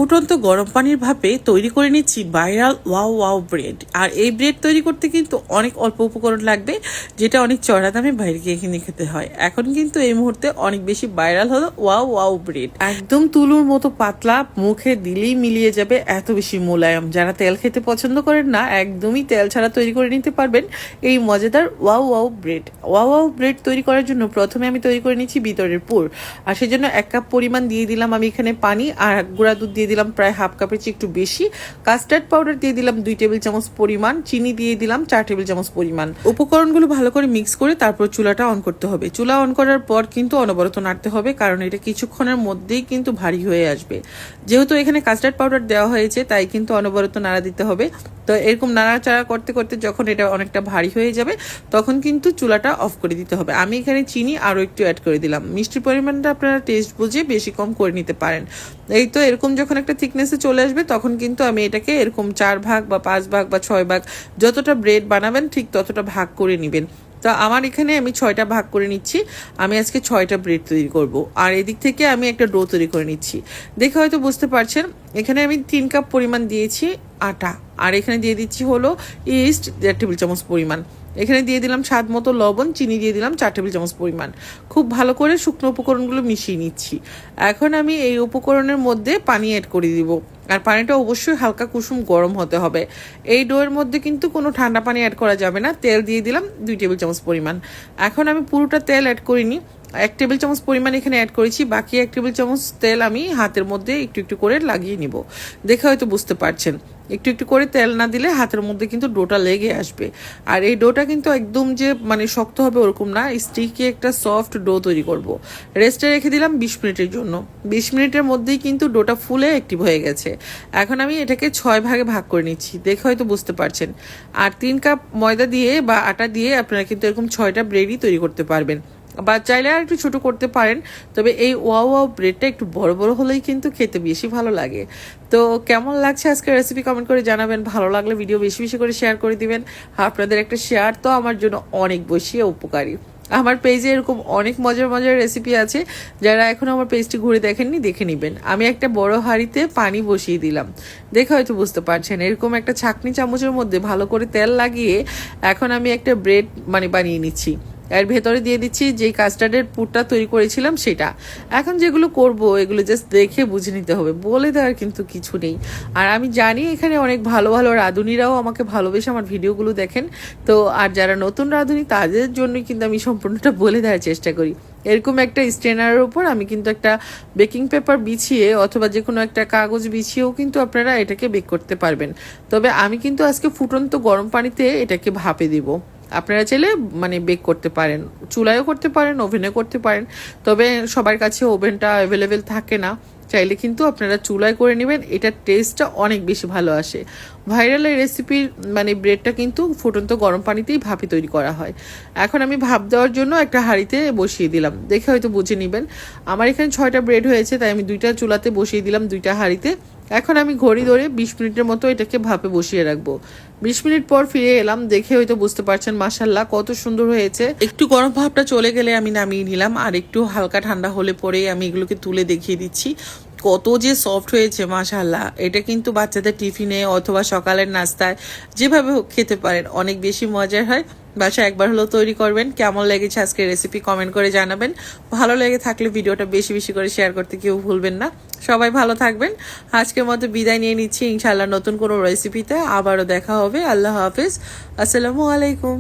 ফুটন্ত গরম পানির ভাপে তৈরি করে নিচ্ছি ভাইরাল ওয়াও ওয়াও ব্রেড। আর এই ব্রেড তৈরি করতে কিন্তু অনেক অল্প উপকরণ লাগবে, যেটা অনেক চড়া দামে বাইরে গিয়ে কিনে খেতে হয়। এখন কিন্তু এই মুহূর্তে অনেক বেশি ভাইরাল হলো ওয়াও ওয়াও ব্রেড। একদম তুলোর মতো পাতলা, মুখে দিলেই মিলিয়ে যাবে, এত বেশি মোলায়েম। যারা তেল খেতে পছন্দ করেন না, একদমই তেল ছাড়া তৈরি করে নিতে পারবেন এই মজাদার wow wow bread. Wow wow bread তৈরি করার জন্য প্রথমে আমি তৈরি করে নিচ্ছি ভিতরের পুর। আর সেজন্য 1 কাপ পরিমাণ দিয়ে দিলাম আমি এখানে পানি, আর গুঁড়া দুধ দিয়ে দিলাম প্রায় হাফ কাপের চেয়ে একটু বেশি, কাস্টার্ড পাউডার দিয়ে দিলাম 2 টেবিল চামচ পরিমাণ, চিনি দিয়ে দিলাম 4 টেবিল চামচ পরিমাণ। উপকরণগুলো ভালো করে মিক্স করে তারপর চুলাটা অন করতে হবে। চুলা অন করার পর কিন্তু অনবরত নাড়তে হবে, কারণ এটা কিছুক্ষণের মধ্যেই কিন্তু ভারী হয়ে আসবে। যেহেতু এখানে কাস্টার্ড পাউডার দেওয়া হয়েছে, তাই কিন্তু অনবরত নাড়া দিতে হবে। তো এরকম নাড়াচাড়া করতে করতে যখন এটা অনেকটা ভারী হয়ে যাবে, তখন কিন্তু চুলাটা অফ করে দিতে হবে। আমি এখানে চিনি আরও একটু অ্যাড করে দিলাম। মিষ্টির পরিমাণটা আপনারা টেস্ট বুঝে বেশি কম করে নিতে পারেন। এই তো এরকম যখন একটা থিকনেসে চলে আসবে, তখন কিন্তু আমি এটাকে এরকম 4 ভাগ বা 5 ভাগ বা 6 ভাগ, যতটা ব্রেড বানাবেন ঠিক ততটা ভাগ করে নেবেন। তো আমার এখানে আমি 6টা ভাগ করে নিচ্ছি। আমি আজকে 6টা ব্রেড তৈরি করব। আর এদিক থেকে আমি একটা ডো তৈরি করে নিচ্ছি। দেখে হয়তো বুঝতে পারছেন, এখানে আমি 3 কাপ পরিমাণ দিয়েছি আটা, আর এখানে দিয়ে দিচ্ছি হলো ইস্ট 1.5 টেবিল চামচ পরিমাণ। এখানে দিয়ে দিলাম স্বাদ মতো লবণ, চিনি দিয়ে দিলাম 4 টেবিল চামচ পরিমাণ। খুব ভালো করে শুকনো উপকরণগুলো মিশিয়ে নিচ্ছি। এখন আমি এই উপকরণের মধ্যে পানি অ্যাড করে দিব, আর পানিটা অবশ্যই হালকা কুসুম গরম হতে হবে। এই ডোয়ের মধ্যে কিন্তু কোনো ঠান্ডা পানি অ্যাড করা যাবে না। তেল দিয়ে দিলাম 2 টেবিল চামচ পরিমাণ। এখন আমি পুরোটা তেল অ্যাড করিনি, 1 টেবিল চামচ পরিমাণ এখানে অ্যাড করেছি। বাকি 1 টেবিল চামচ তেল আমি হাতের মধ্যে একটু একটু করে লাগিয়ে নিব। দেখে হয়তো বুঝতে পারছেন, একটু একটু করে তেল না দিলে হাতের মধ্যে কিন্তু ডোটা লেগে আসবে। আর এই ডোটা কিন্তু একদম যে শক্ত হবে ওরকম না, স্টিকি একটা সফট ডো তৈরি করব। রেস্টে রেখে দিলাম 20 মিনিটের জন্য। 20 মিনিটের মধ্যেই কিন্তু ডোটা ফুলে অ্যাক্টিভ হয়ে গেছে। এখন আমি এটাকে 6 ভাগে ভাগ করে নিচ্ছি। দেখে হয়তো বুঝতে পারছেন। আর 3 কাপ ময়দা দিয়ে বা আটা দিয়ে আপনারা কিন্তু এরকম 6টা ব্রেডই তৈরি করতে পারবেন, বা চাইলে আর একটু ছোট করতে পারেন। তবে এই ওয়াও ওয়াও ব্রেডটা একটু বড় বড় হলেই কিন্তু খেতে বেশি ভালো লাগে। তো কেমন লাগছে আজকের রেসিপি কমেন্ট করে জানাবেন। ভালো লাগলে ভিডিও বেশি বেশি করে শেয়ার করে দিবেন। আপনাদের একটা শেয়ার তো আমার জন্য অনেক বেশি উপকারী। আমার পেজে এরকম অনেক মজার মজার রেসিপি আছে, যারা এখন আমার পেজটি ঘুরে দেখেননি দেখে নেবেন। আমি একটা বড় হাঁড়িতে পানি বসিয়ে দিলাম। দেখে হয়তো বুঝতে পারছেন, এরকম একটা ছাঁকনি চামচের মধ্যে ভালো করে তেল লাগিয়ে এখন আমি একটা ব্রেড বানিয়ে নিচ্ছি। এর ভেতরে দিয়ে দিচ্ছি যেই কাস্টার্ডের পুরটা তৈরি করেছিলাম সেটা। এখন যেগুলো করব এগুলো জাস্ট দেখে বুঝে নিতে হবে, বলে দেওয়ার কিন্তু কিছু নেই। আর আমি জানি এখানে অনেক ভালো ভালো রাঁধুনিরাও আমাকে ভালোবেসে আমার ভিডিওগুলো দেখেন। তো আর যারা নতুন রাঁধুনি, তাদের জন্যই কিন্তু আমি সম্পূর্ণটা বলে দেওয়ার চেষ্টা করি। এরকম একটা স্ট্রেনারের উপর আমি কিন্তু একটা বেকিং পেপার বিছিয়ে অথবা যে কোনো একটা কাগজ বিছিয়েও কিন্তু আপনারা এটাকে বেক করতে পারবেন। তবে আমি কিন্তু আজকে ফুটন্ত গরম পানিতে এটাকে ভাপে দিব। আপনারা চাইলে বেক করতে পারেন, চুলায়ও করতে পারেন, ওভেনে করতে পারেন। তবে সবার কাছে ওভেনটা অ্যাভেলেবেল থাকে না, চাইলে কিন্তু আপনারা চুলায় করে নেবেন। এটার টেস্টটা অনেক বেশি ভালো আসে। ভাইরাল এই রেসিপির ব্রেডটা কিন্তু ফুটন্ত গরম পানিতেই ভাপে তৈরি করা হয়। এখন আমি ভাপ দেওয়ার জন্য একটা হাঁড়িতে বসিয়ে দিলাম। দেখে হয়তো বুঝে নেবেন, আমার এখানে 6টা ব্রেড হয়েছে, তাই আমি 2টা চুলাতে বসিয়ে দিলাম, 2টা হাঁড়িতে। এখন আমি ঘড়ি ধরে 20 মিনিটের মতো এটাকে ভাপে বসিয়ে রাখবো। 20 মিনিট পর ফিরে এলাম। দেখে হয়তো বুঝতে পারছেন মাশাআল্লাহ কত সুন্দর হয়েছে। একটু গরম ভাবটা চলে গেলে আমি নামিয়ে নিলাম, আর একটু হালকা ঠান্ডা হলে পরে আমি এগুলোকে তুলে দেখিয়ে দিচ্ছি কত যে সফট হয়েছে মাশাআল্লাহ। এটা কিন্তু বাচ্চাদের টিফিনে অথবা সকালের নাস্তায় যেভাবে হোক খেতে পারেন, অনেক বেশি মজার হয়। বাসায় একবার হলেও তৈরি করবেন। কেমন লেগেছে আজকের রেসিপি কমেন্ট করে জানাবেন। ভালো লেগে থাকলে ভিডিওটা বেশি বেশি করে শেয়ার করতে কেউ ভুলবেন না। সবাই ভালো থাকবেন। আজকের মতো বিদায় নিয়ে নিচ্ছি। ইনশাআল্লাহ নতুন কোনো রেসিপিতে আবারও দেখা হবে। আল্লাহ হাফেজ, আসসালামু আলাইকুম।